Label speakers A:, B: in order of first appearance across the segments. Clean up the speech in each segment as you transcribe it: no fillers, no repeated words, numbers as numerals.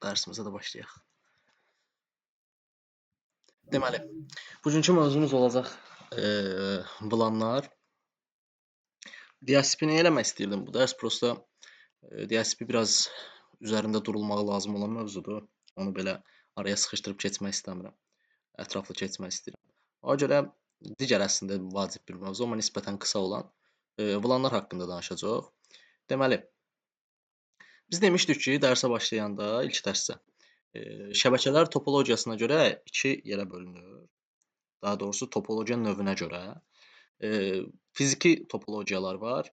A: dərsimizə də başlayaq. Deməli, bugünkü mövzumuz olacaq bulanlar. DSP-ni eləmək istəyirdim bu dərs. Prosta DSP biraz üzərində durulmağı lazım olan mövzudur. Onu belə araya sıxışdırıb keçmək istəmirəm. Ətraflı keçmək istəyirəm. Ona görə digər əslində vacib bir mövzu, amma nisbətən qısa olan bulanlar haqqında danışacağıq. Deməli, biz demişdik ki, dərsə başlayanda, ilk dərsdə şəbəkələr topologiyasına görə iki yerə bölünür. Daha doğrusu topologiya növünə görə. Fiziki topologiyalar var.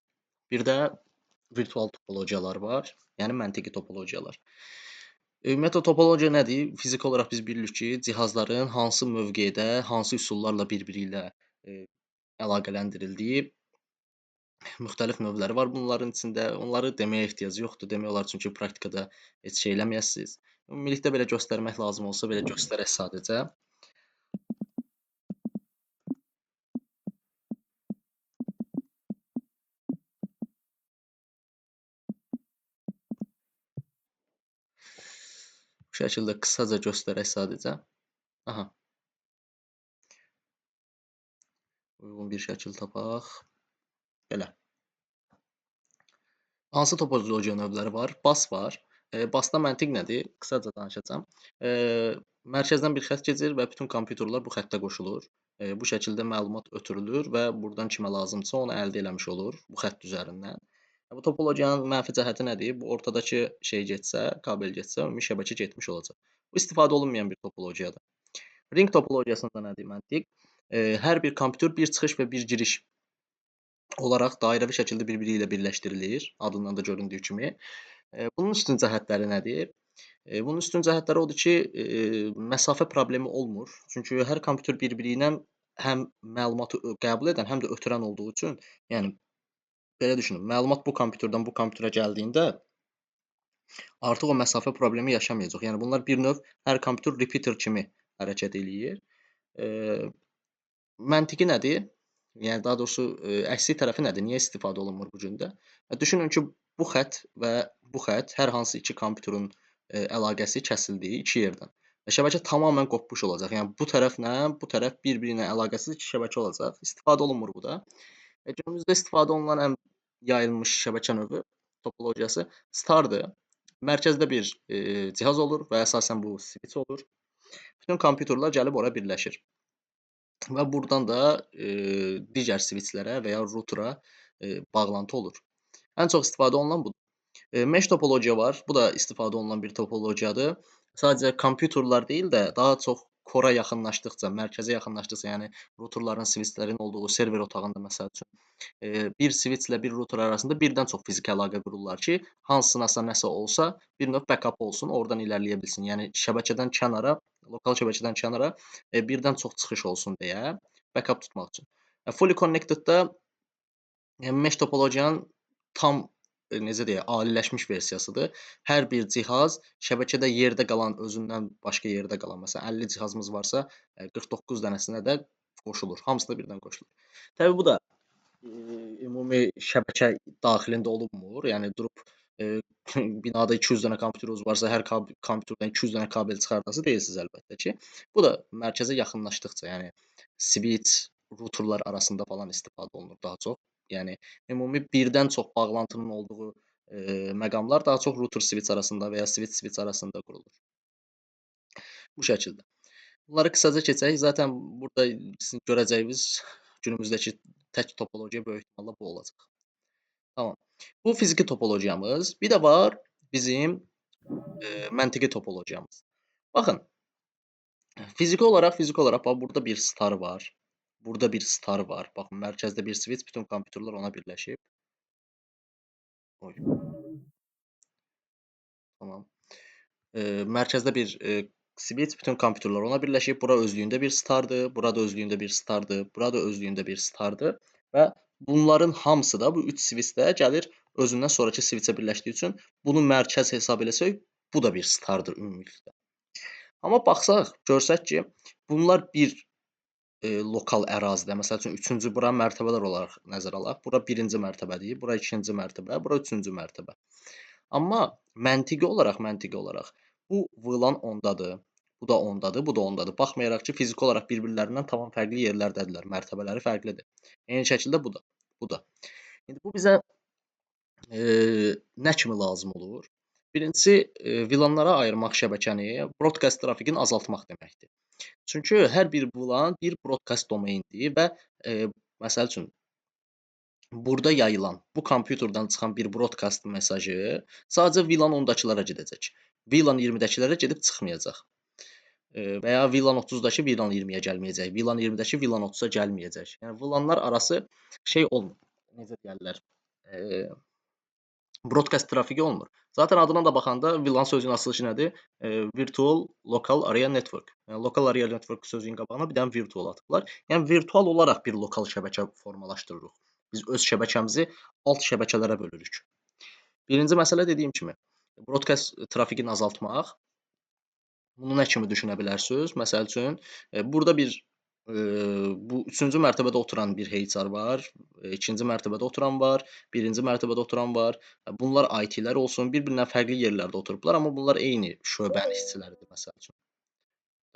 A: Bir də virtual topologiyalar var. Yəni məntiqi topologiyalar. Ümumiyyətlə topologiya nədir? Fiziki olaraq biz bilirik ki, cihazların hansı mövqedə, hansı üsullarla bir-biri ilə əlaqələndirildiyi müxtəlif növləri var bunların içində. Onları deməyə ehtiyac yoxdur, demək olar çünki praktikada heç şey eləməyəsiniz. Ümumilikdə belə göstərmək lazım olsa belə göstərək sadəcə. Bu şəkildə qısaca göstərək sadəcə. Aha. Uyğun bir şəkil tapaq. Belə. Hansı topologiya növləri var? Bas var. Basda məntiq nədir? Qısaca danışacağam. Mərkəzdən bir xətt keçir və bütün kompüterlər bu xəttə qoşulur. Bu şəkildə məlumat ötürülür və buradan kimə lazımdırsa onu əldə eləmiş olur bu xətt üzərindən. Bu topologiyanın mənfi cəhəti nədir? Bu ortadakı şey getsə, kabel getsə, ümumi şəbəkə getmiş olacaq. Bu istifadə olunmayan bir topologiyadır. Ring topologiyasında nədir məntiq? Hər bir kompüter bir çıxış və bir giriş olaraq dairəvi şəkildə bir-biri ilə birləşdirilir, adından da göründüyü kimi. Bunun üstün cəhətləri nədir? Bunun üstün cəhətləri odur ki, məsafə problemi olmur. Çünki hər kompüter bir-biri ilə həm məlumatı qəbul edən, həm də ötürən olduğu üçün, yəni belə düşünün, məlumat bu kompüterdən bu kompüterə gəldiyində artıq o məsafə problemi yaşamayacaq. Yəni bunlar bir növ hər kompüter repeater kimi hərəkət eləyir. Məntiqi nədir? Yəni daha doğrusu əksi tərəfi nədir? Niyə istifadə olunmur bu gün də? Düşünün ki, bu xətt və bu xətt hər hansı iki kompüterin əlaqəsi kəsildiyi iki yerdən. Şəbəkə tamamilə qopmuş olacaq. Yəni bu tərəflə bu tərəf bir-biri ilə əlaqəsiz iki şəbəkə olacaq. İstifadə olunmur bu da. Günümüzdə istifadə olunan ən yayılmış şəbəkə növü topologiyası stardır. Mərkəzdə bir cihaz olur və əsasən bu switch olur. Bütün kompüterlər gəlib ora birləşir. Və buradan da digər switchlərə və ya router'a bağlantı olur. Ən çox istifadə olunan budur. Mesh topologiya var. Bu da istifadə olunan bir topologiyadır. Sadəcə kompüterlər deyil də daha çox kora yaxınlaşdıqca, mərkəzə yaxınlaşdıqca, yəni routerların, switchlərin olduğu server otağında məsəl üçün bir switch ilə bir router arasında birdən çox fiziki əlaqə qururlar ki, hansınasa nəsə olsa bir növ backup olsun, oradan irəliləyə bilsin. Yəni şəbəkədən kənara, lokal şəbəkədən kənara birdən çox çıxış olsun deyə backup tutmaq üçün. Fully connected-da mesh topologiyanın tam necə deyək, aliləşmiş versiyasıdır. Hər bir cihaz şəbəkədə yerdə qalan, özündən başqa yerdə qalan, məsələn 50 cihazımız varsa 49 dənəsinə də qoşulur. Hamısı da birdən qoşulur. Təbii bu da ümumi şəbəkə daxilində olunmur. Yəni durub binada 200 dənə kompüteriniz varsa, hər kompüterdən 200 dənə kabel çıxardası deyilsiniz əlbəttə ki. Bu da mərkəzə yaxınlaşdıqca, yəni switch, routerlar arasında falan istifadə olunur daha çox. Yəni ümumi birdən çox bağlantının olduğu məqamlar daha çox router switch arasında və ya switch switch arasında qurulur. Bu şəkildə. Bunları qısaca keçək. Zaten burada sizin görəcəyiniz günümüzdəki tək topologiya böyük ehtimalla bu olacaq. Tamam. Bu fiziki topologiyamız. Bir də var bizim məntiqi topologiyamız. Baxın. Fiziki olaraq bax burada bir star var. Burada bir star var. Baxın, mərkəzdə bir switch, bütün kompüterlər ona birləşib. Oy. Tamam. Mərkəzdə bir switch, bütün kompüterlər ona birləşib. Bura özlüyündə bir stardır, burada özlüyündə bir stardır, burada özlüyündə bir stardır və bunların hamısı da bu 3 switchdə gəlir özündən sonraki switchə birləşdiyi üçün bunu mərkəz hesab eləsək, bu da bir stardır ümumilikdə. Amma baxsaq, görsək ki, bunlar bir lokal ərazidə, məsəl üçün 3-cü bura mərtəbələr olaraq nəzərə alaq. Bura 1-ci mərtəbədir, bura 2-ci mərtəbə, bura 3-cü mərtəbə. Amma məntiqi olaraq Bu VLAN ondadır, bu da ondadır, bu da ondadır. Baxmayaraq ki, fiziki olaraq bir-birlərindən tamam fərqli yerlərdədirlər, mərtəbələri fərqlidir. Eyni şəkildə bu da, bu da. İndi bu bizə nə kimi lazım olur? Birincisi, VLAN-lara ayırmaq şəbəkəni broadcast trafiqini azaltmaq deməkdir. Çünki hər bir VLAN bir broadcast domaindir və məsəl üçün burada yayılan, bu kompüterdən çıxan bir broadcast mesajı sadəcə VLAN 10-dakılara gedəcək. VLAN 20-dəkilərə gedib çıxmayacaq. Və ya VLAN 30-dakı VLAN 20-yə gəlməyəcək. VLAN 20-dəki VLAN 30-a gəlməyəcək. Yəni VLAN-lar arası şey olmur. Necə deyirlər? Broadcast trafiqi olmur. Zaten adına da baxanda VLAN sözünün açılışı nədir? Virtual Local Area Network. Yəni Local Area Network sözünün qabağına bir dənə virtual atıblar. Yəni virtual olaraq bir lokal şəbəkə formalaşdırırıq. Biz öz şəbəkəmizi alt şəbəkələrə bölürük. Birinci məsələ dediyim kimi, broadcast trafiqini azaltmaq. Bunu nə kimi düşünə bilərsiniz? Məsəl üçün, burada bir bu 3-cü mərtəbədə oturan bir HR var, 2-ci mərtəbədə oturan var, 1-ci mərtəbədə oturan var. Bunlar IT-lər olsun, bir-birindən fərqli yerlərdə oturublar, amma bunlar eyni şöbənin işçiləridir məsəl üçün.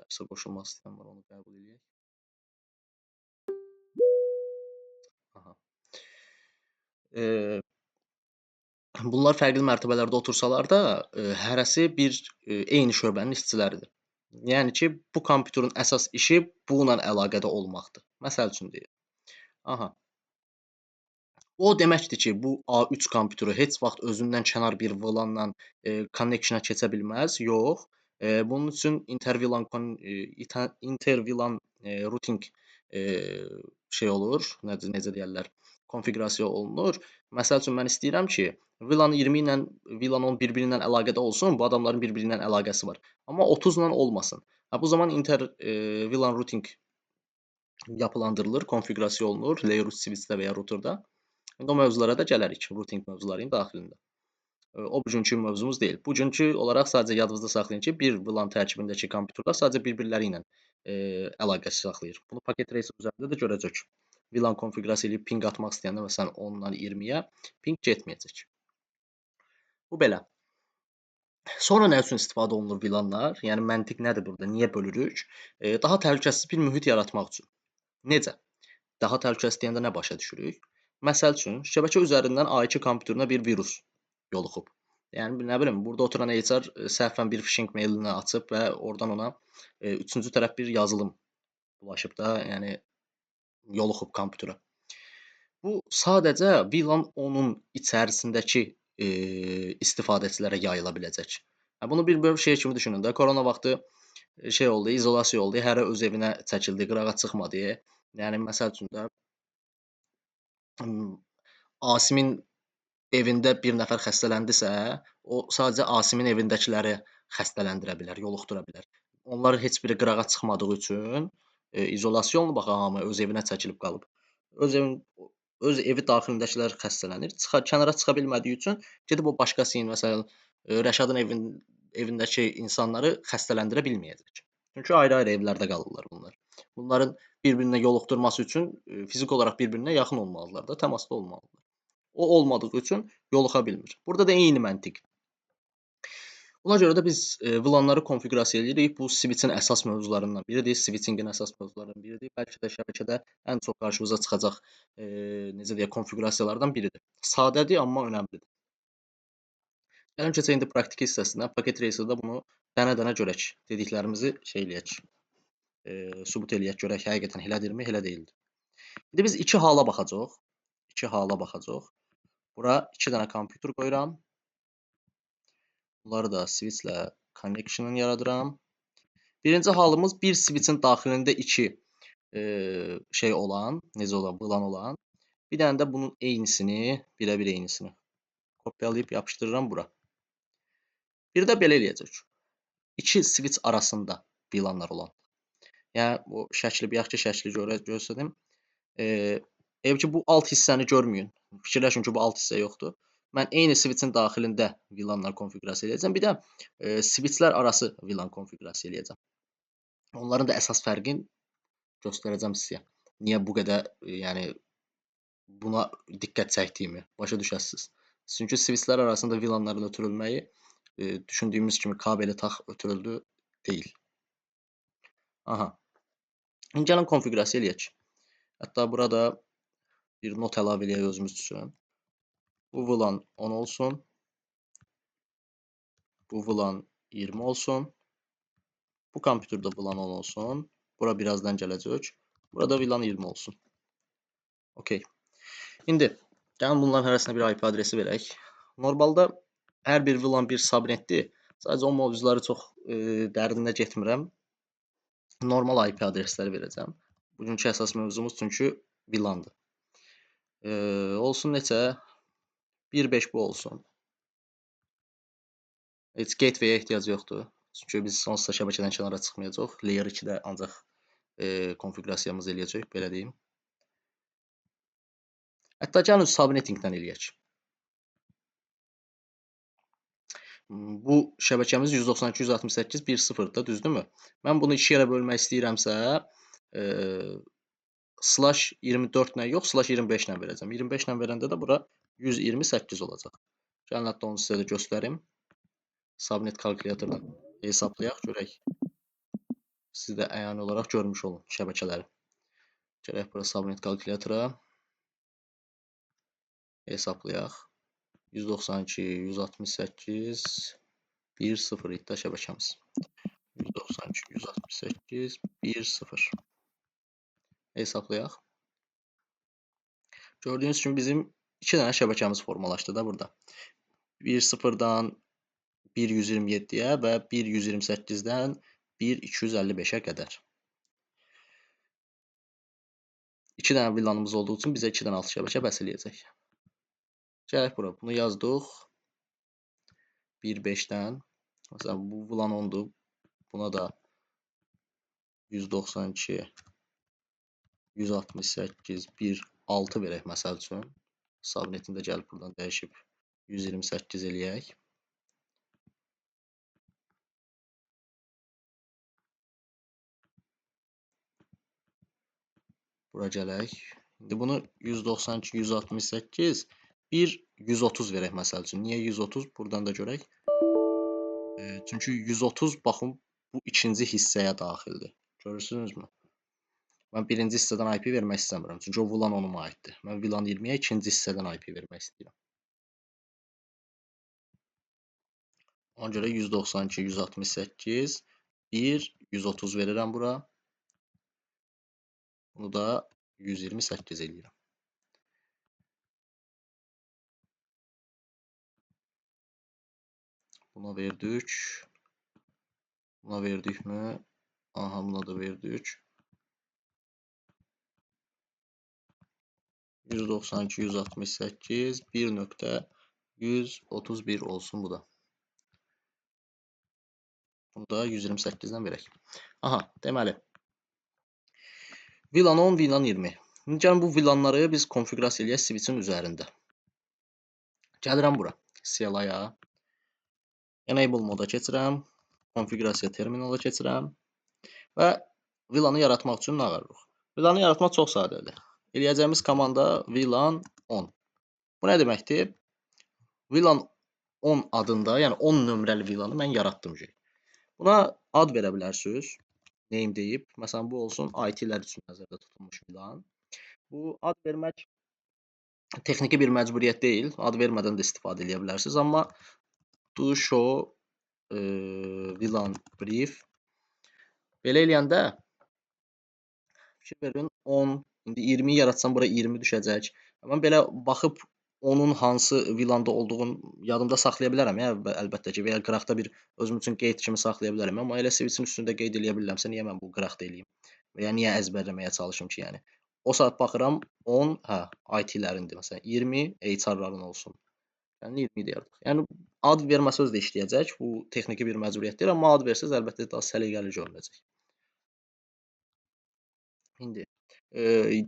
A: Dərsə qoşulmaq istəyən var, onu qəbul edək. Aha. Bunlar fərqli mərtəbələrdə otursalar da, hərəsi bir eyni şöbənin işçiləridir. Yəni ki, bu kompüterin əsas işi bununla əlaqədə olmaqdır. Məsəl üçün deyək. Aha. O deməkdir ki, bu A3 kompüteri heç vaxt özündən kənar bir VLAN-la connection-a keçə bilməz. Yox. Bunun üçün interVLAN routing şey olur, necə deyirlər, konfiqurasiya olunur. Məsəl üçün mən istəyirəm ki, VLAN 20 ilə VLAN 10 bir-biri ilə əlaqədə olsun, bu adamların bir-biri ilə əlaqəsi var. Amma 30 ilə olmasın. Bu zaman VLAN routing yapılandırılır, konfiqurasiya olunur layer 3 switch-də və ya routerda. İndi o mövzulara da gələrik, routing mövzularının daxilində. O bugünkü mövzumuz deyil. Bugünkü olaraq sadəcə yadınızda saxlayın ki, bir VLAN tərkibindəki kompüterlər sadəcə bir-birləri ilə əlaqə saxlayır. Bunu Packet Tracer üzərində də görəcək. VLAN konfiqurasiya edib ping atmaq istəyəndə məsələn 10-dan 20-yə ping getməyəcək. Bu belə. Sonra nə üçün istifadə olunur VLAN-lar? Yəni məntiq nədir burada? Niyə bölürük? Daha təhlükəsiz bir mühit yaratmaq üçün. Necə? Daha təhlükəsiz deyəndə nə başa düşürük? Məsəl üçün, şəbəkə üzərindən A2 kompüterinə bir virus yoluxub. Yəni nə bilim, burada oturan HR səhvən bir phishing mailini açıb və oradan ona üçüncü tərəf bir yazılım bulaşıb da, yəni yoluxub kompüterə. Bu sadəcə VLAN 10-un içərisindəki istifadəçilərə yayıla biləcək. Bunu bir şey kimi düşünün də, korona vaxtı şey oldu, izolasiya oldu, hərə öz evinə çəkildi, qırağa çıxmadı. Yəni məsəl üçün də Asimin evində bir nəfər xəstələndisə, o sadəcə Asimin evindəkiləri xəstələndirə bilər, yoluxdura bilər. Onların heç biri qırağa çıxmadığı üçün izolasiya olunub, baxın hamı öz evinə çəkilib qalıb. Öz evi daxilindəkilər xəstələnir. Kənara çıxa bilmədiyi üçün gedib o başqasının, məsələn, Rəşadın evindəki insanları xəstələndirə bilməyəcək. Çünki ayrı-ayrı evlərdə qalırlar bunlar. Bunların bir-birinə yoluxdurması üçün fiziki olaraq bir-birinə yaxın olmalıdırlar da, təmasda olmalıdırlar. O olmadığı üçün yoluxa bilmir. Burada da eyni məntiq. Buna görə də biz VLAN-ları konfiqurasiya edirik. Bu switch-in əsas mövzularından biridir. Switching-in əsas mövzularından biridir. Bəlkə də şəbəkədə ən çox qarşımıza çıxacaq necə deyək, konfiqurasiyalardan biridir. Sadədir, amma önəmlidir. Gəlin keçək indi praktiki hissəsinə. Packet Tracer-da bunu dənə-dənə görək. Dediklərimizi şey eləyək. Sübut eləyək, görək həqiqətən elədirmi, elə deyildir. İndi biz iki hala baxacağıq. İki hala baxacağıq. Bura 2 dənə kompüter qoyuram. Bunları da switch-lə connection yaradıram. Birinci halımız bir switch-in daxilində 2 şey olan, necə olan, VLAN olan. Bir dənə də bunun eynisini, birə-bir eynisini kopyalayıb yapışdırıram bura. Bir də belə eləyəcək. 2 switch arasında VLAN-lar olan. Yəni o şəkli, bayaqki şəkli göstərdim. Ki bu alt hissəni görməyin. Fikirləşin ki, bu alt hissə yoxdur. Mən eyni switch-in daxilində VLAN-lar konfiqurasiya edəcəm. Bir də switch-lər arası VLAN konfiqurasiya edəcəm. Onların da əsas fərqini göstərəcəm sizə. Niyə bu qədər, yəni buna diqqət çəkdiyimi başa düşəsiniz. Çünki switch-lər arasında VLAN-ların ötürülməyi düşündüyümüz kimi kabeli tax ötürüldü deyil. Aha. İndi gəlin konfiqurasiya eləyək. Hətta burada bir not əlavə eləyək özümüz üçün. Bu VLAN 10 olsun. Bu VLAN 20 olsun. Bu kompüterdə VLAN 10 olsun. Bura birazdan gələcək. Burada VLAN 20 olsun. Okey. İndi gəlin bunların hərəsinə bir IP adresi verək. Normalda hər bir VLAN bir subnetdir. Sadəcə o mövzuları çox dərinə getmirəm. Normal IP adresləri verəcəm. Bugünkü əsas mövzumuz çünki VLAN-dır. Olsun neçə? 1.5 bu olsun. Heç gateway-yə ehtiyac yoxdur. Çünki biz onsuz da şəbəkədən kənara çıxmayacaq. Layer 2-də ancaq konfiqurasiyamızı eləyəcək, belə deyim. Hətta gəlin subnettingdən eləyək. Bu şəbəkəmiz 192.168.1.0-da, düzdürmü? Mən bunu 2 yerə bölmək istəyirəmsə, /24 ilə yox, /25 ilə verəcəm. 25 ilə verəndə də bura 128 olacaq. Gəlin hətta onu sizə də göstərim. Subnet kalkulyatordan hesablayaq, görək. Siz də əyani olaraq görmüş olun şəbəkələri. Gələk bura subnet kalkulyatora hesablayaq. 192, 168, 1.0 idi də şəbəkəmiz. 192, 168, 1.0 hesablayaq. Gördüyünüz kimi bizim 2 dənə şəbəkəmiz formalaşdı da burada. 1.0-dan 1.127-yə və 1.128-dən 1.255-ə qədər. 2 dənə VLAN-ımız olduğu üçün bizə 2 dənə alt şəbəkə bəs eləyəcək. Gələk bura, bunu yazdıq. 1.5-dən. Məsələn, bu VLAN 10-dur. Buna da 192, 168, 1.6 verək məsəl üçün. Subnetində gəlib buradan dəyişib 128 eləyək. Bura gələk. İndi bunu 192, 168, 130 verək məsəl üçün. Niyə 130? Buradan da görək. Çünki 130 baxın bu ikinci hissəyə daxildir. Görürsünüzmü? Mən birinci hissədən IP vermək istəmirəm. Çünki o VLAN onuma aiddir. Mən VLAN 20-yə ikinci hissədən IP vermək istəyirəm. Ona görə 192, 168, 130 verirəm bura. Bunu da 128 eləyirəm. Buna verdik. Buna verdikmi? Aha, buna da verdik. 192, 168, 1.131 olsun bu da. Bunu da 128-dən verək. Aha, deməli. VLAN 10, VLAN 20. İndi gəlin bu VLAN-ları biz konfiqurasiya eləyək switch-in üzərində. Gəlirəm bura. CLI-ya. Enable moda keçirəm. Konfiqurasiya terminala keçirəm. Və VLAN-ı yaratmaq üçün nə ararıq? VLAN-ı yaratmaq çox sadədir. Eləyəcəyimiz komanda VLAN 10. Bu nə deməkdir? VLAN 10 adında, yəni 10 nömrəli VLAN-ı mən yaratdım. Buna ad verə bilərsiniz. Name deyib. Məsələn, bu olsun IT-lər üçün nəzərdə tutulmuş VLAN. Bu ad vermək texniki bir məcburiyyət deyil. Ad vermədən də istifadə edə bilərsiniz. Amma to show VLAN brief belə eləyəndə fikir verin 10, indi 20 yaratsam bura 20 düşəcək. Mən belə baxıb onun hansı VLAN-da olduğunu yadımda saxlaya bilərəm. Əlbəttə ki, və ya qıraqda bir özüm üçün qeyd kimi saxlaya bilərəm. Amma elə switch-in üstündə qeyd edə bilərəmsə, niyə mən bu qıraqda eləyim? Və ya niyə əzbərləməyə çalışım ki, yəni. O saat baxıram 10, IT-lərindir məsələn. 20 HR-ların olsun. Yəni 20 deyərdik. Yəni ad verməsəz də işləyəcək. Bu texniki bir məcburiyyət deyil, amma ad versəz əlbəttə daha səliqəli görünəcək. İndi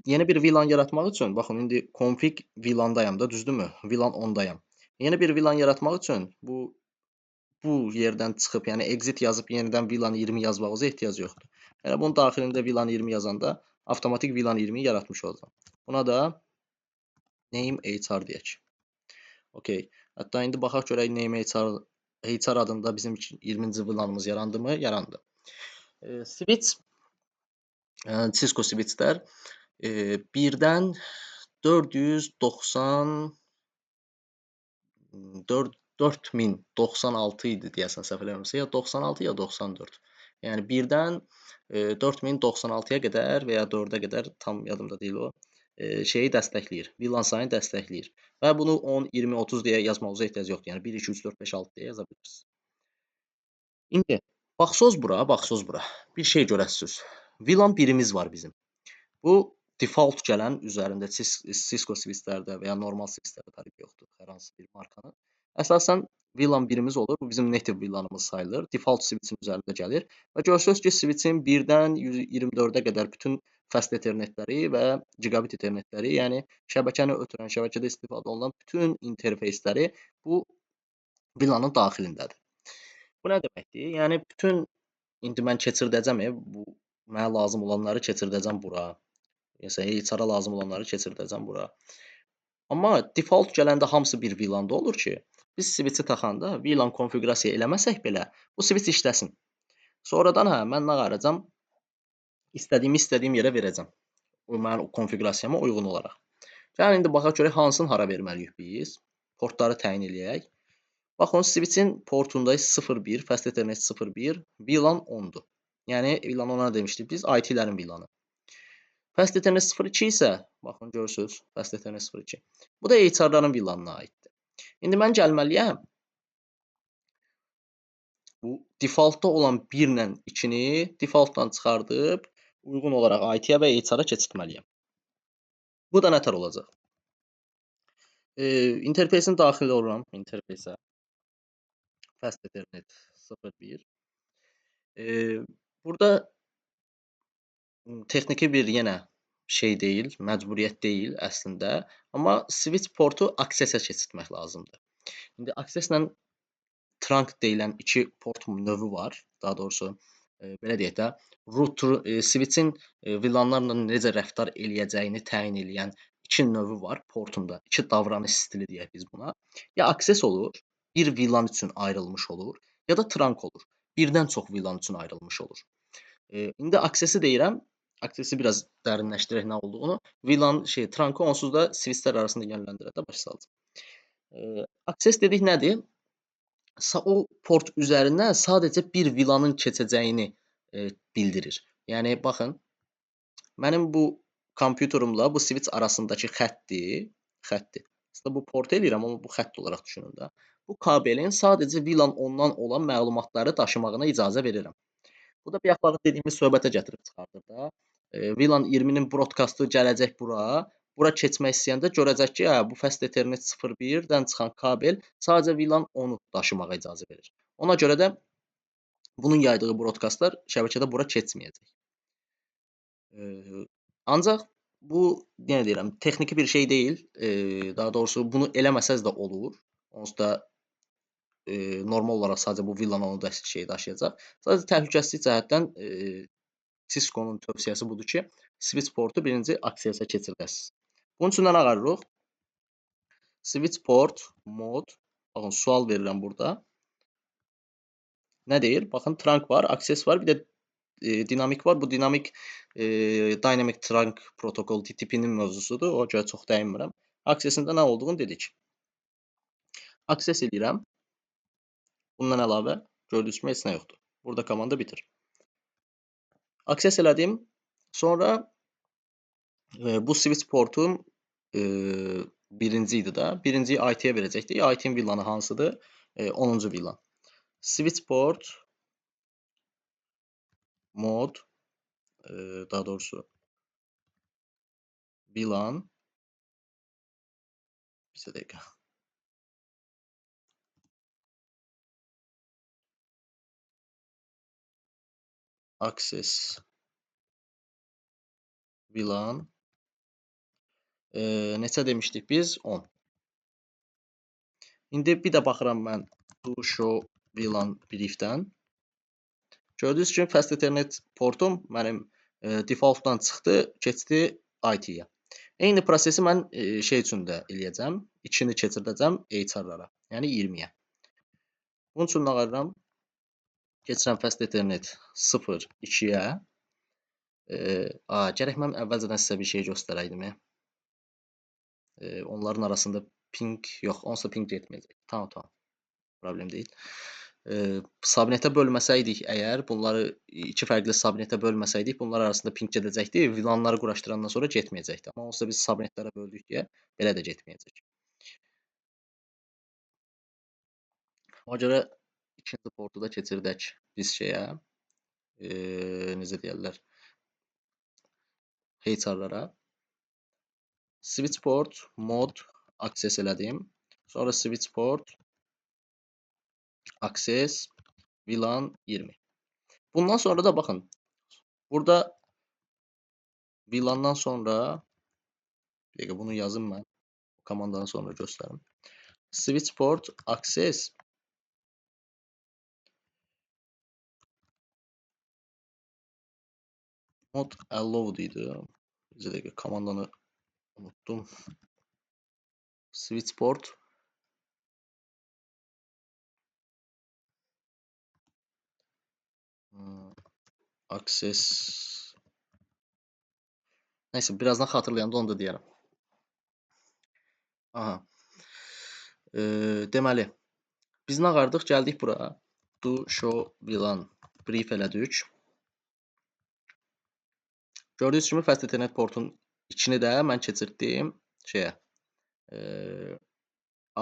A: yeni bir VLAN yaratmaq üçün, baxın indi config VLAN-dayam da, düzdürmü? VLAN 10-dayam. Yeni bir VLAN yaratmaq üçün bu yerdən çıxıb, yəni exit yazıb yenidən VLAN 20 yazmağınıza ehtiyac yoxdur. Yəni bunun daxilində VLAN 20 yazanda avtomatik VLAN 20-yi yaratmış olacaq. Buna da name HR deyək. Okay. Hətta indi baxaq görək name HR HR adında bizim 20-ci VLAN-ımız yarandımı? Yarandı. Switch, Cisco switchlər 1-dən 490 4096 idi deyəsən səhv eləmirəmsə, ya 96 ya 94. Yəni 1-dən 4096-ya qədər və ya 4-ə qədər tam yadımda deyil o. Şeyi dəstəkləyir. VLAN sayını dəstəkləyir. Və bunu 10, 20, 30 deyə yazmağınıza ehtiyac yoxdur. Yəni 1, 2, 3, 4, 5, 6 deyə yaza bilirsiniz. İndi baxsınız bura, baxsınız bura. Bir şey görəsiniz. VLAN birimiz var bizim. Bu default gələn üzərində Cisco switchlərdə və ya normal switchlərdə fərqi yoxdur. Hər hansı bir markanın. Əsasən VLAN birimiz olur. Bu bizim native VLAN-ımız sayılır. Default switchin üzərində gəlir və görürsünüz ki, switchin 1-dən 124-ə qədər bütün fast ethernetləri və gigabit ethernetləri, yəni şəbəkəni ötürən, şəbəkədə istifadə olunan bütün interfeysləri bu VLAN-ın daxilindədir. Bu nə deməkdir? Yəni bütün indi mən keçirdəcəm, bu mənə lazım olanları keçirdəcəm bura. Məsələn, HR-a lazım olanları keçirdəcəm bura. Amma default gələndə hamısı bir VLAN-da olur ki, biz switch-i taxanda VLAN konfiqurasiya eləməsək belə bu switch işləsin. Sonradan mən nə qaracam? İstədiyim yerə verəcəm. O mənim konfiqurasiyama uyğun olaraq. Gəlin indi baxaq görək hansını hara verməliyik biz. Portları təyin eləyək. Baxın, switchin portunda 01, Fast Ethernet 01, VLAN 10-dur. Yəni VLAN 10-a demişdik biz, IT-lərin VLAN-ı. Fast Ethernet 02 isə, baxın görürsünüz, Fast Ethernet 02. Bu da HR-ların VLAN-ına aiddir. İndi mən gəlməliyəm bu defaultda olan 1 ilə 2-ni defaultdan çıxardıb uyğun olaraq IT-yə və HR-a keçirtməliyəm. Bu da nətər olacaq? İnterfeysin daxil oluram interfeysə. Fast Ethernet 01. Burada texniki bir yenə şey deyil, məcburiyyət deyil əslində, amma switch portu aksesiya keçirtmək lazımdır. İndi akseslə trunk deyilən iki port növü var. Daha doğrusu belə deyək də, router switchin VLAN-larla necə rəftar eləyəcəyini təyin edən iki növü var portunda. İki davranış stili deyək biz buna. Ya akses olur, bir VLAN üçün ayrılmış olur, ya da trunk olur. Birdən çox VLAN üçün ayrılmış olur. İndi aksesi deyirəm. Aksesi biraz dərinləşdirək nə olduğunu. VLAN trunk'ı onsuz da switchlər arasında yönləndirə də başa salacağam. Akses dedik nədir? O port üzərindən sadəcə bir VLAN-ın keçəcəyini bildirir. Yəni baxın, mənim bu kompüterimlə bu switch arasındakı xəttdir. Aslında bu port eləyirəm, amma bu xətt olaraq düşünün də. Bu kabelin sadəcə VLAN 10-dan olan məlumatları daşımağına icazə verirəm. Bu da bir yaxud dediyimiz söhbətə gətirib çıxardır da. VLAN 20-nin broadcastı gələcək bura. Bura keçmək istəyəndə görəcək ki, bu Fast Ethernet 01-dən çıxan kabel sadəcə VLAN 10-u daşımağa icazə verir. Ona görə də bunun yaydığı broadcastlar şəbəkədə bura keçməyəcək. Ancaq bu, yenə deyirəm, texniki bir şey deyil. Daha doğrusu bunu eləməsəz də olur. Onsuz da normal olaraq sadəcə bu VLAN onu da daşıyacaq. Sadəcə təhlükəsizlik cəhətdən Cisco-nun tövsiyəsi budur ki, switch portu birinci aksesə keçirdəsiniz. Bunun üçün nə qarırıq? Switch port mod, baxın sual verirəm burada. Nə deyir? Baxın trunk var, akses var, bir də dinamik var. Bu dinamik Dynamic Trunk Protocol TTP-nin mövzusudur. O görə çox dəyinmirəm. Aksesində nə olduğunu dedik. Akses edirəm. Bundan əlavə gördüyünüz kimi heç nə yoxdur. Burada komanda bitir. Akses elədim. Sonra bu switch portum birinci idi də. Birinciyi IT-yə verəcəkdik. IT-in VLAN-ı hansıdır? 10-cu VLAN. Switch port mod daha doğrusu VLAN bir dəqiqə. Access VLAN neçə demişdik biz? 10. İndi bir də baxıram mən to show VLAN briefdən. Gördüyünüz kimi Fast Ethernet portum mənim defaultdan çıxdı, keçdi IT-yə. Eyni prosesi mən şey üçün də eləyəcəm. İkini keçirdəcəm HR-lara, yəni 20-yə. Bunun üçün nə edirəm? Keçirəm Fast Ethernet 0 2-yə. Gərək mən əvvəlcədən sizə bir şey göstərəydim. Onların arasında ping yox, onsuz da ping getməyəcək. Tamam. Problem deyil. Subnetə bölməsəydik əgər, bunları iki fərqli subnetə bölməsəydik, bunlar arasında ping gedəcəkdi. VLAN-ları quraşdırandan sonra getməyəcəkdi. Amma onsuz da biz subnetlərə böldük deyə belə də getməyəcək. Ona görə ikinci portu da keçirdək biz şeyə. Necə deyirlər? Heyçarlara. Switch port mod access elədim. Sonra switch port access VLAN 20. Bundan sonra da baxın. Burada VLAN-dan sonra bir dəqiqə bunu yazım mən. Komandadan sonra göstərim. Switch port access mod allowed idi. Bir dəqiqə komandanı unuttum. Switch port access. Nəysə, birazdan xatırlayanda onu da deyərəm. Aha. Deməli, biz nə qardıq? Gəldik bura. Do show VLAN brief elədik. Gördüyünüz kimi Fast Ethernet portun içini də mən keçirtdim şeyə.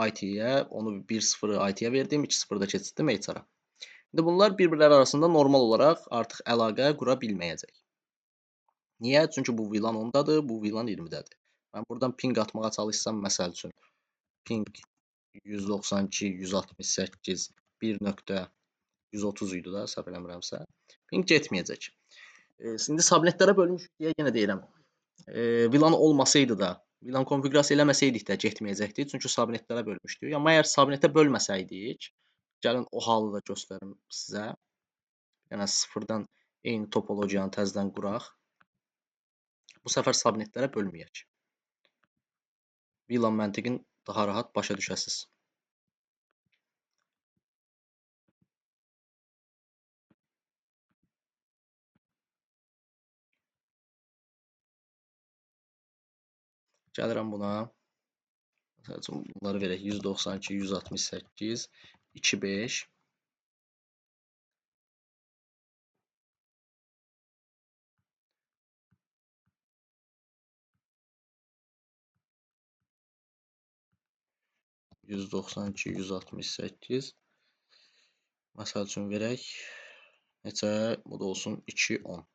A: IT-yə, onu 1.0-ı IT-yə verdim, 2.0-ı da keçirtdim HR-a. İndi bunlar bir-birləri arasında normal olaraq artıq əlaqə qura bilməyəcək. Niyə? Çünki bu VLAN 10-dadır, bu VLAN 20-dədir. Mən buradan ping atmağa çalışsam, məsəl üçün, ping 192.168 1.130 idi da, səhv eləmirəmsə. Ping getməyəcək. İndi subnetlərə bölmüşük deyə yenə deyirəm. VLAN olmasaydı da, VLAN konfigurasiya eləməsəydik də getməyəcəkdi. Çünki subnetlərə bölmüşdük. Amma əgər subnetə bölməsəydik, gəlin o halı da göstərim sizə. Yəni sıfırdan eyni topologiyanı təzədən quraq. Bu səfər subnetlərə bölməyək. VLAN məntiqini daha rahat başa düşəsiz. Gəlirəm buna. Məsəl üçün bunları verək. 192, 168, 25. Məsəl üçün verək. Neçə? Bu da olsun 210.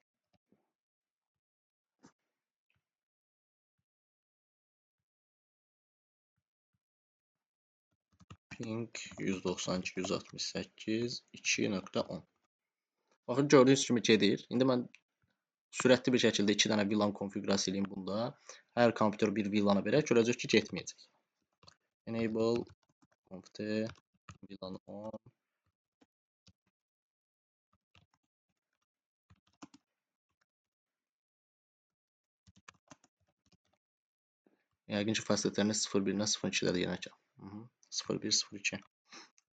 A: Ping 192, 168, 2.10. Baxın, gördüyünüz kimi gedir. İndi mən sürətli bir şəkildə 2 dənə VLAN konfigurasiya edeyim bunda. Hər kompüter bir VLAN-a verək, görəcək ki, getməyəcək. Enable conft VLAN on. Yəqin ki, Fast Ethernet 01-dən 02-də də yenə 01, 02.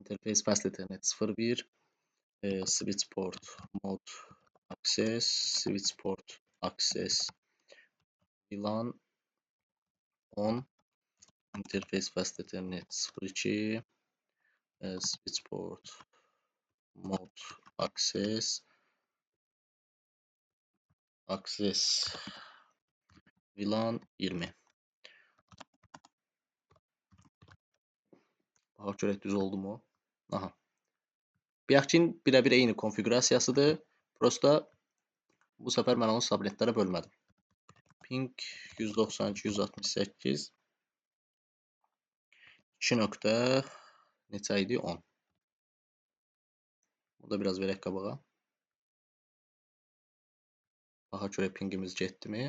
A: Interface Fast Ethernet 01. Switch port mod access. Switch port access VLAN on. Interface Fast Ethernet 02. Switch port mod access VLAN 20. Baxaq görək düz oldu mu? Aha. Bayaqkin birə-bir eyni konfigurasiyasıdır. Prosta bu səfər mən onu subnetlərə bölmədim. Ping 192, 168 2 nöqtə neçə idi? 10. Bu da biraz verək qabağa. Baxaq görək pingimiz getdimi?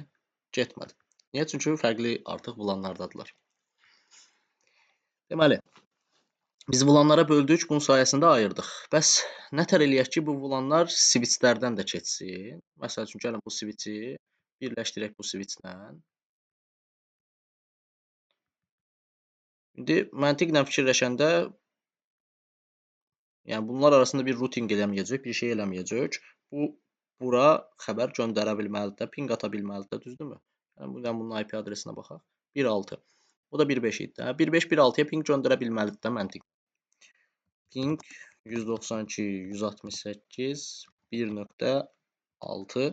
A: Getmədi. Niyə? Çünki fərqli artıq VLAN-lardadılar. Deməli, biz VLAN-lara böldük, bunun sayəsində ayırdıq. Bəs nətər eləyək ki, bu VLAN-lar switchlərdən də keçsin? Məsəl üçün, gəlin bu switchi birləşdirək bu switchlə. İndi məntiqlə fikirləşəndə Yəni bunlar arasında bir routing eləməyəcək, bir şey eləməyəcək. Bu bura xəbər göndərə bilməlidir, ping ata bilməlidir, düzdürmü? Yəni buradan bunun IP adresinə baxaq. 1.6. Bu da 1.5 idi də. 1.5 1.6-ya ping göndərə bilməlidir də məntiq. Ping 192 168 1.6.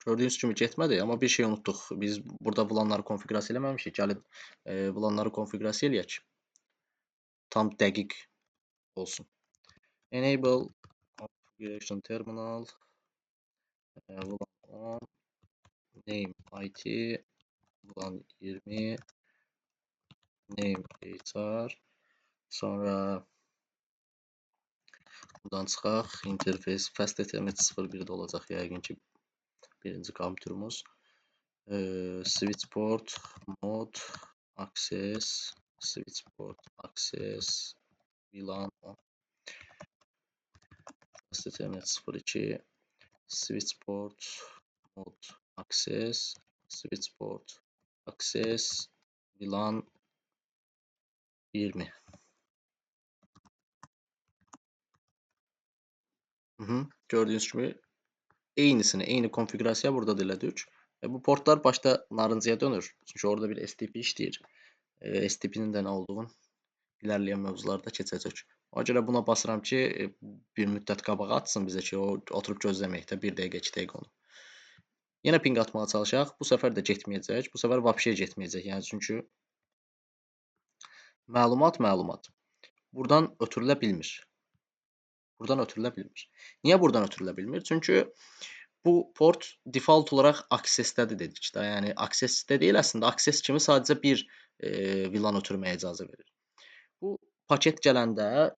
A: Gördüyünüz kimi getmədi, amma bir şey unutduq. Biz burada VLAN-ları konfiqurasiya eləməmişik. Gəlin VLAN-ları konfiqurasiya eləyək. Tam dəqiq olsun. Enable configuration terminal VLAN on name IT VLAN 20 name HR sonra buradan çıxaq. Interface fast ethernet 01-də olacaq yəqin ki birinci kompüterimiz. Switchport mode access switchport access VLAN on fast ethernet 02 switchport mode access switchport access VLAN 20. Gördüyünüz kimi eyni konfigurasiya burada da elədik. Bu portlar başta narıncıya dönür. Çünki orada bir STP işləyir. STP-nin də nə olduğunu ilerleyen mövzularda keçəcək. Ona görə buna basıram ki, bir müddət qabağa atsın bizə ki, o oturub gözləməkdə 1 dəqiqə, 2 dəqiqə onu. Yenə ping atmağa çalışaq. Bu səfər də getməyəcək. Bu səfər vapşe getməyəcək. Yəni çünki məlumat buradan ötürülə bilmir. Niyə buradan ötürülə bilmir? Çünki bu port default olaraq access-dədir dedik də. Yəni access-də deyil əslində. Access kimi sadəcə bir VLAN ötürməyə icazə verir. Bu paket gələndə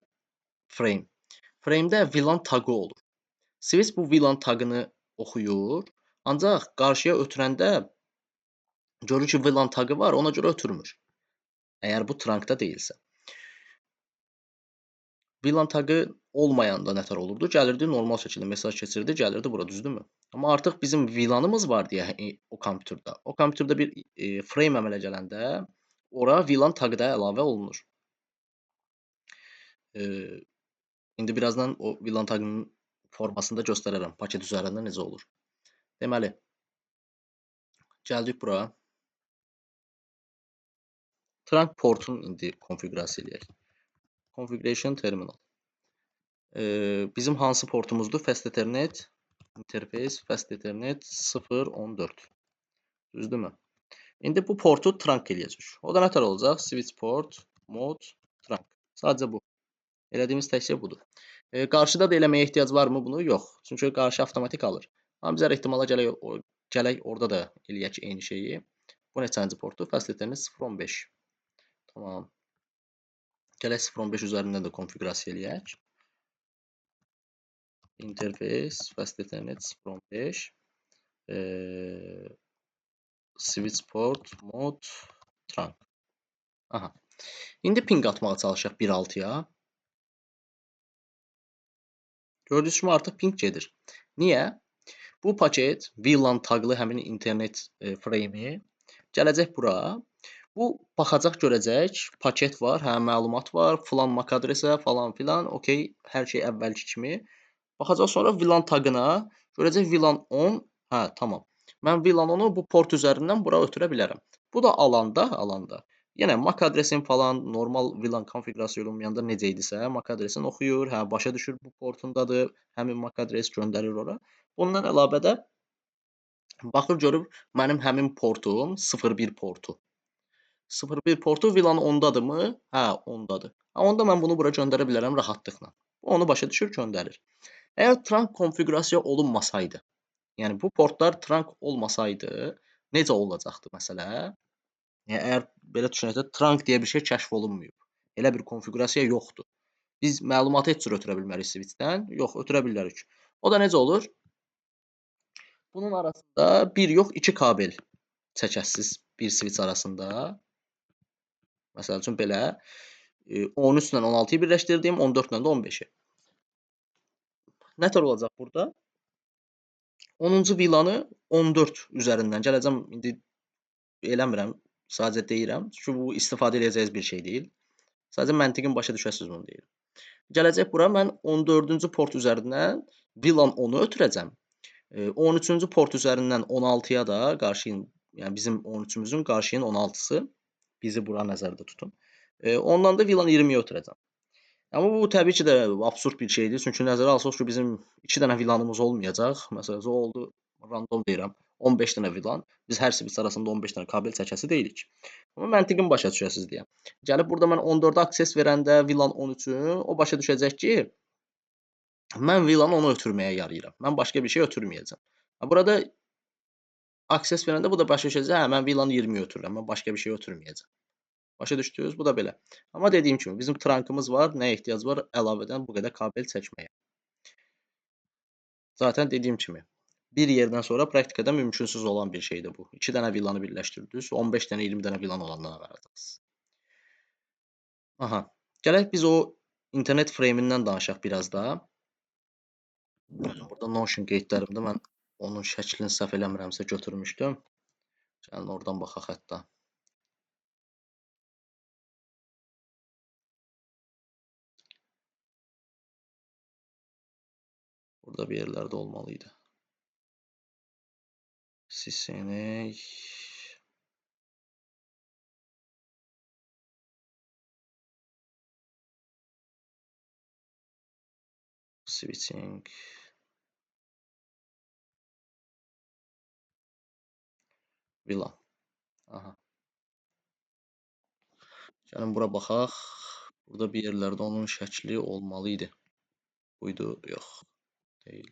A: frame'də VLAN tagı olur. Switch bu VLAN tagını oxuyur. Ancaq qarşıya ötürəndə görür ki, VLAN tagı var, ona görə ötürmür. Əgər bu trunkda deyilsə. VLAN tagı olmayanda nətər olurdu? Gəlirdi, normal şəkildə mesaj keçirdi, gəlirdi bura, düzdürmü? Amma artıq bizim VLAN-ımız var deyə o kompüterdə. O kompüterdə bir frame əmələ gələndə ora VLAN tagı da əlavə olunur. İndi birazdan o VLAN tagının formasını da göstərərəm. Paket üzərində necə olur. Deməli, gəldik bura. Trunk portun indi konfigurasiya eləyək. Configuration terminal. Bizim hansı portumuzdur? Fast Ethernet interface Fast Ethernet 014. Düzdürmü? İndi bu portu trunk eləyəcək. O da nətər olacaq? Switch port mode trunk. Sadəcə bu. Elədiyimiz tək şey budur. Qarşıda da eləməyə ehtiyac varmı bunu? Yox. Çünki qarşı avtomatik alır. Amma bizə ehtimala gələk orada da eləyək eyni şeyi. Bu neçənci portu? Fast Ethernet 015. Tamam. Gələk 015 üzərindən də konfigurasiya eləyək. Interface Fast Ethernet 015 switch port mode trunk. Aha. İndi ping atmağa çalışaq 1.6-ya. Gördüyünüz kimi artıq ping gedir. Niyə? Bu paket VLAN taglı həmin internet frame'i gələcək bura. Bu baxacaq, görəcək, paket var, hə, məlumat var, filan MAC adresə, falan filan, okey, hər şey əvvəlki kimi. Baxacaq sonra VLAN tagına, görəcək VLAN 10, hə, tamam. Mən VLAN 10-u bu port üzərindən bura ötürə bilərəm. Bu da alanda, yenə MAC adresin falan normal VLAN konfigurasiya olunmayanda necə idisə, MAC adresini oxuyur, hə, başa düşür bu portundadır, həmin MAC adres göndərir ora. Bundan əlavə də baxır, görür, mənim həmin portum 01 portu. 01 portu VLAN 10-dadırmı? Hə, 10-dadır. Onda mən bunu bura göndərə bilərəm rahatlıqla. Onu başa düşür, göndərir. Əgər trunk konfigurasiya olunmasaydı, yəni bu portlar trunk olmasaydı, necə olacaqdı məsələ? Yəni əgər belə düşünək də, trunk deyə bir şey kəşf olunmayıb. Elə bir konfigurasiya yoxdur. Biz məlumatı heç cür ötürə bilmərik switchdən. Yox, ötürə bilərik. O da necə olur? Bunun arasında bir yox, 2 kabel çəkəsiz bir switch arasında. Məsəl üçün belə 13 ilə 16-yı birləşdirdim, 14 ilə də 15-i. Nətər olacaq burada? 10-cu VLAN-ı 14 üzərindən gələcəm, indi eləmirəm, Sadəcə deyirəm, çünki bu istifadə edəcəyiniz bir şey deyil. Sadəcə məntiqin başa düşəsiniz onu deyirəm. Gələcək bura mən 14-cü port üzərindən VLAN 10-u ötürəcəm. 13-cü port üzərindən 16-ya da qarşıyın, yəni bizim 13-ümüzün qarşıyın 16-sı bizi bura nəzərdə tutun. Ondan da VLAN 20-yə ötürəcəm. Amma bu təbii ki də absurd bir şeydir. Çünki nəzərə alsaq ki, bizim 2 dənə VLAN-ımız olmayacaq. Məsələn, oldu random deyirəm, 15 dənə VLAN. Biz hər switch arasında 15 dənə kabel çəkəsi deyilik. Amma məntiqin başa düşəsiz deyə. Gəlib burada mən 14-ə akses verəndə VLAN 13-ü o başa düşəcək ki, mən VLAN 10-u ötürməyə yarayıram. Mən başqa bir şey ötürməyəcəm. Burada akses verəndə bu da başa düşəcək, hə, mən VLAN 20-yi ötürürəm. Mən başqa bir şey ötürməyəcəm. Başa düşdünüz? Bu da belə. Amma dediyim kimi bizim trankımız var. Nəyə ehtiyac var? Əlavədən bu qədər kabel çəkməyə. Zaten dediyim kimi bir yerdən sonra praktikada mümkünsüz olan bir şeydir bu. 2 dənə villanı birləşdirdiniz, 15 dənə, 20 dənə villan olandan varacaqsınız. Aha. Gələk biz o internet frame-indən danışaq biraz da. Burada Notion qeydlərimdə mən onun şəklini səhv eləmirəmsə götürmüşdüm. Gəlin oradan baxaq hətta. Burada bir yerlərdə olmalıydı. CCNA switching VLAN. Aha. Gəlin bura baxaq. Burada bir yerlərdə onun şəkli olmalıydı. Buydu, yox, deyil.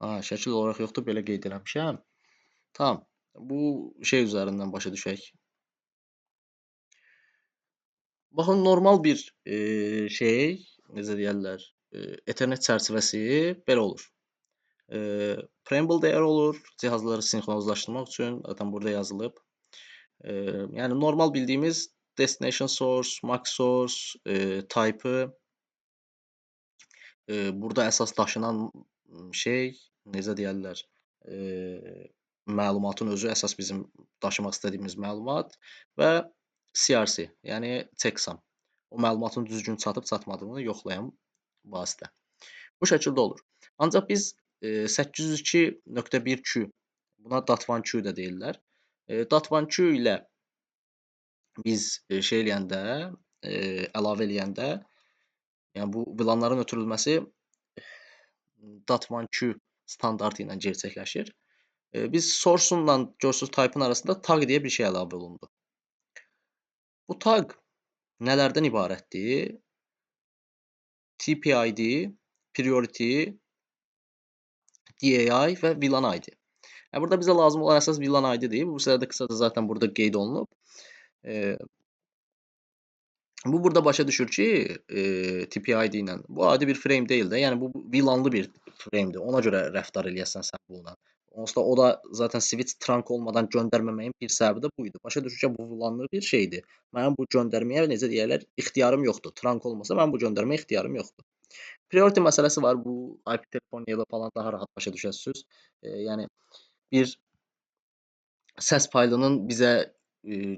A: Şəkil olaraq yoxdur, belə qeyd eləmişəm. Tamam. Bu şey üzərindən başa düşək. Baxın, normal bir şey, necə deyərlər, Ethernet çərçivəsi belə olur. Preamble dəyər olur, cihazları sinxronizlaşdırmaq üçün, zaten burada yazılıb. Yəni normal bildiyimiz destination source, max source, type-ı burada əsas daşınan şey, necə deyərlər, məlumatın özü əsas bizim daşımaq istədiyimiz məlumat və CRC, yəni checksum. O məlumatın düzgün çatıb çatmadığını yoxlayan vasitə. Bu şəkildə olur. Ancaq biz 802.1q, buna DAT1Q də deyirlər. DAT1Q ilə biz şey eləyəndə, əlavə eləyəndə, yəni bu VLAN-ların ötürülməsi DAT1Q standartı ilə gerçəkləşir. Biz source-unla görsüz type-ın arasında tag deyə bir şey əlavə olundu. Bu tag nələrdən ibarətdir? TPID, priority, DAI və VLAN ID. Burada bizə lazım olan əsas VLAN ID-dir. Bu sırada qısaca zaten burada qeyd olunub. Bu burada başa düşür ki, TPID ilə bu adi bir frame deyil də, yəni bu VLAN-lı bir frame-dir. Ona görə rəftar eləyəsən sən bununla. Onsuz da o da zaten switch trunk olmadan göndərməməyin bir səbəbi də bu idi. Başa düşür ki, bu VLAN-lı bir şeydir. Mənim bu göndərməyə necə deyərlər, ixtiyarım yoxdur. Trunk olmasa mən bu göndərməyə ixtiyarım yoxdur. Priority məsələsi var. Bu IP telefoniyada falan daha rahat başa düşəsiniz. Yəni bir səs faylının bizə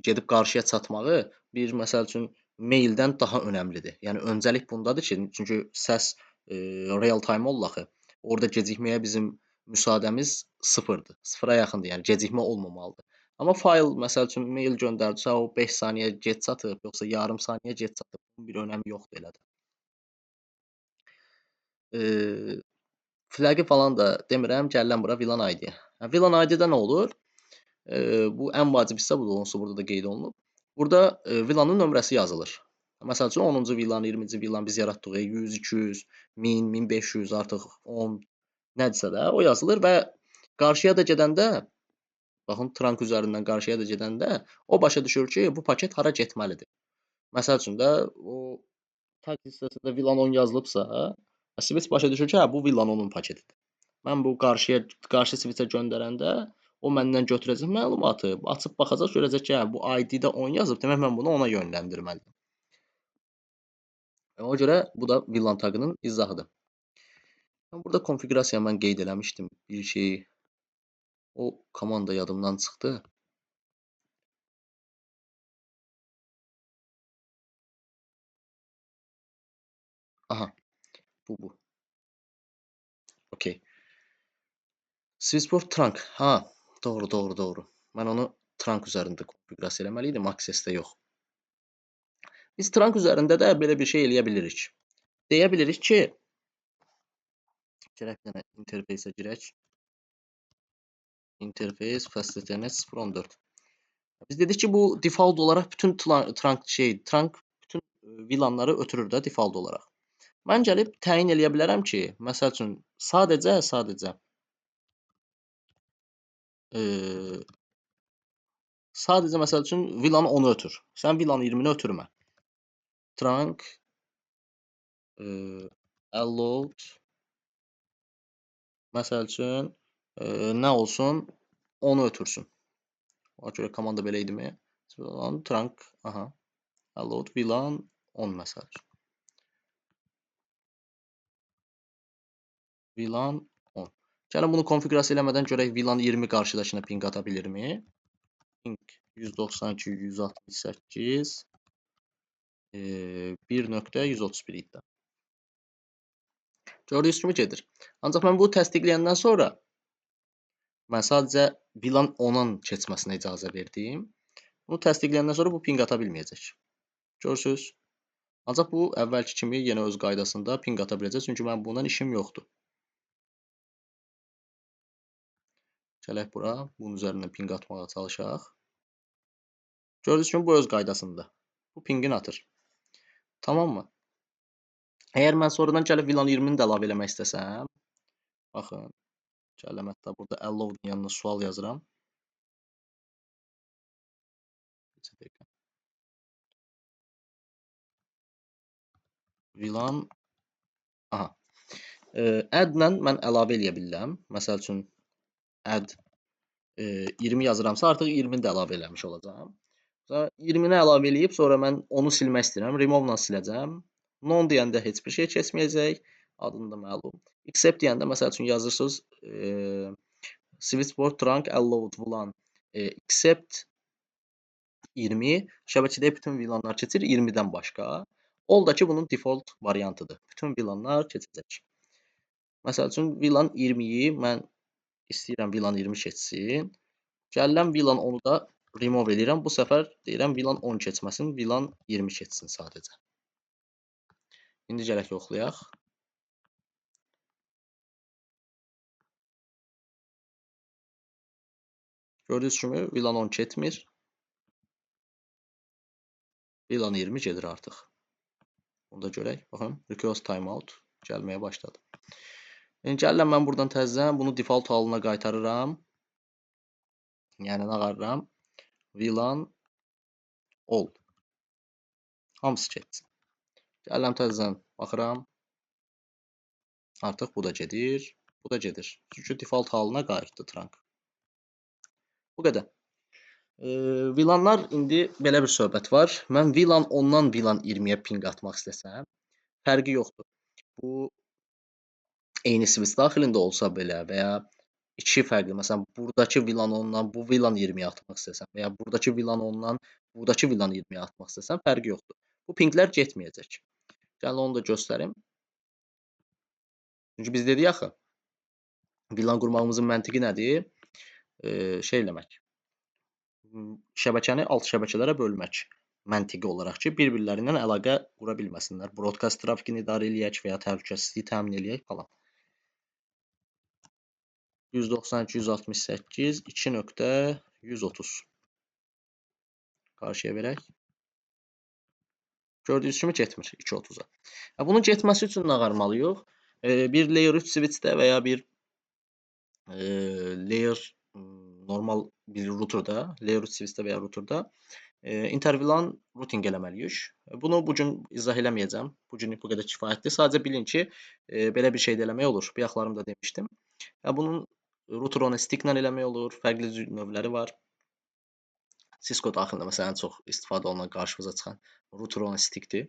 A: gedib qarşıya çatmağı bir məsəl üçün maildən daha önəmlidir. Yəni öncəlik bundadır ki, çünki səs real time olur axı. Orada gecikməyə bizim müsaadəmiz sıfırdır. Sıfıra yaxındır. Yəni gecikmə olmamalıdır. Amma fayl məsəl üçün mail göndərdisə, o 5 saniyə gec çatıb, yoxsa yarım saniyə gec çatıb. Bunun bir önəmi yoxdur elə də. Flag'i falan da demirəm, gəlirəm bura VLAN ID. VLAN ID-də nə olur? Bu ən vacib hissə budur, onsuz burada da qeyd olunub. Burada VLAN-ın nömrəsi yazılır. Məsəl üçün 10-cu VLAN, 20-ci VLAN biz yaratdıq, 100, 200, 1000, 1500 artıq 10 nədirsə də o yazılır və qarşıya da gedəndə, baxın trunk üzərindən qarşıya da gedəndə o başa düşür ki, bu paket hara getməlidir. Məsəl üçün də o tag hissəsində VLAN 10 yazılıbsa, switch başa düşür ki, hə, bu VLAN 10-un paketidir. Mən bu qarşı switchə göndərəndə o məndən götürəcək məlumatı, açıb baxacaq, görəcək ki, hə, bu ID-də 10 yazıb, demək mən bunu ona yönləndirməliyəm. Ona görə bu da VLAN taqının izahıdır. Burada konfigurasiya mən qeyd eləmişdim bir şeyi. O komanda yadımdan çıxdı. Aha, bu. Okey. Switchboard trunk. Ha, doğru. Mən onu trunk üzərində konfigurasiya eləməli idim, Access-də yox. Biz trunk üzərində də belə bir şey eləyə bilirik. Deyə bilirik ki, gərək dənə interfeysə girək. Interface Fast Ethernet 0.14. Biz dedik ki, bu default olaraq bütün trunk bütün VLAN-ları ötürür də default olaraq. Mən gəlib təyin eləyə bilərəm ki, məsəl üçün sadəcə məsəl üçün VLAN 10-u ötür. Sən VLAN 20-ni ötürmə. Trunk allowed məsəl üçün nə olsun? 10-u ötürsün. Ona görə komanda belə idimi? Trunk, allowed VLAN 10 məsəl üçün. VLAN 10. Gəlin bunu konfigurasiya eləmədən görək VLAN 20 qarşıdakına ping ata bilirmi? Ping 192.168 1.131 idi. Gördüyünüz kimi gedir. Ancaq mən bunu təsdiqləyəndən sonra mən sadəcə VLAN 10-un keçməsinə icazə verdim. Bunu təsdiqləyəndən sonra bu ping ata bilməyəcək. Görürsüz? Ancaq bu əvvəlki kimi yenə öz qaydasında ping ata biləcək. Çünki mən bundan işim yoxdur. Gələk bura. Bunun üzərindən ping atmağa çalışaq. Gördüyünüz kimi bu öz qaydasında. Bu pingin atır. Tamam mı? Əgər mən sonradan gəlib VLAN 20-ni də əlavə eləmək istəsəm, baxın, gələm hətta burada allow'un yanına sual yazıram. VLAN add-lə mən əlavə eləyə bilirəm. Məsəl üçün add 20 yazıramsa artıq 20-ni də əlavə eləmiş olacağam. 20-ni əlavə eləyib sonra mən onu silmək istəyirəm. Remove-la siləcəm. Non deyəndə heç bir şey keçməyəcək. Adını da məlum. Accept deyəndə məsəl üçün yazırsınız switchboard trunk allowed VLAN accept 20 şəbəkədə bütün VLAN-lar keçir 20-dən başqa. Ol da ki bunun default variantıdır. Bütün VLAN-lar keçəcək. Məsəl üçün VLAN 20-yi mən istəyirəm VLAN 20 keçsin. Gəlirəm VLAN 10-u da remove edirəm. Bu səfər deyirəm VLAN 10 keçməsin, VLAN 20 keçsin sadəcə. İndi gələk yoxlayaq. Gördüyünüz kimi VLAN 10 keçmir. VLAN 20 gedir artıq. Bunu da görək. Baxın, request timeout gəlməyə başladı. Yəni gəlirəm mən buradan təzədən bunu default halına qaytarıram. Yəni nə qarıram? VLAN all. Hamısı keçsin. Gəlirəm təzədən baxıram. Artıq bu da gedir. Bu da gedir. Çünki default halına qayıtdı trunk. Bu qədər. VLAN-lar indi belə bir söhbət var. Mən VLAN 10-dan VLAN 20-yə ping atmaq istəsəm, fərqi yoxdur. Bu eyni switch daxilində olsa belə və ya iki fərqli, məsələn, buradakı VLAN 10-dan bu VLAN 20-yə atmaq istəsəm və ya buradakı VLAN 10-dan buradakı VLAN 20-yə atmaq istəsəm, fərqi yoxdur. Bu pinglər getməyəcək. Gəlin onu da göstərim. Çünki biz dedik axı, VLAN qurmağımızın məntiqi nədir? Şey eləmək. Şəbəkəni alt şəbəkələrə bölmək məntiqi olaraq ki, bir-birləri ilə əlaqə qura bilməsinlər. Broadcast trafikini idarə eləyək və ya təhlükəsizliyi təmin eləyək falan. 192.168 2.130 qarşıya verək. Gördüyünüz kimi getmir 2.30-a. Bunun getməsi üçün nə qarmalıyıq? Bir layer 3 switchdə və ya bir layer normal bir routerda, layer 3 switchdə və ya routerda interVLAN routing eləməliyik. Bunu bugün izah eləməyəcəm. Bugün bu qədər kifayətdir. Sadəcə bilin ki, belə bir şey də eləmək olur. Bayaqlarımda demişdim. Bunun router on a stick-lə eləmək olur. Fərqli növləri var. Cisco daxilində məsələn çox istifadə olunan qarşımıza çıxan router on a stick-dir.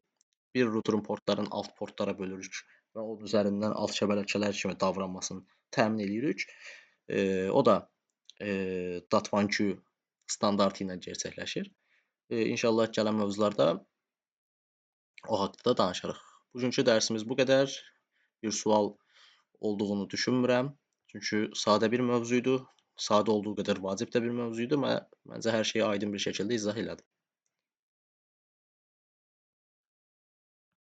A: bir ruterun portlarını alt portlara bölürük və onun üzərindən alt şəbəkələr kimi davranmasını təmin edirik. O da DAT1Q standartı ilə gerçəkləşir. İnşallah gələn mövzularda o haqqda danışarıq. Bugünkü dərsimiz bu qədər. Bir sual olduğunu düşünmürəm. Çünki sadə bir mövzu idi. Sadə olduğu qədər vacib də bir mövzu idi. Məncə hər şeyi aydın bir şəkildə izah elədim.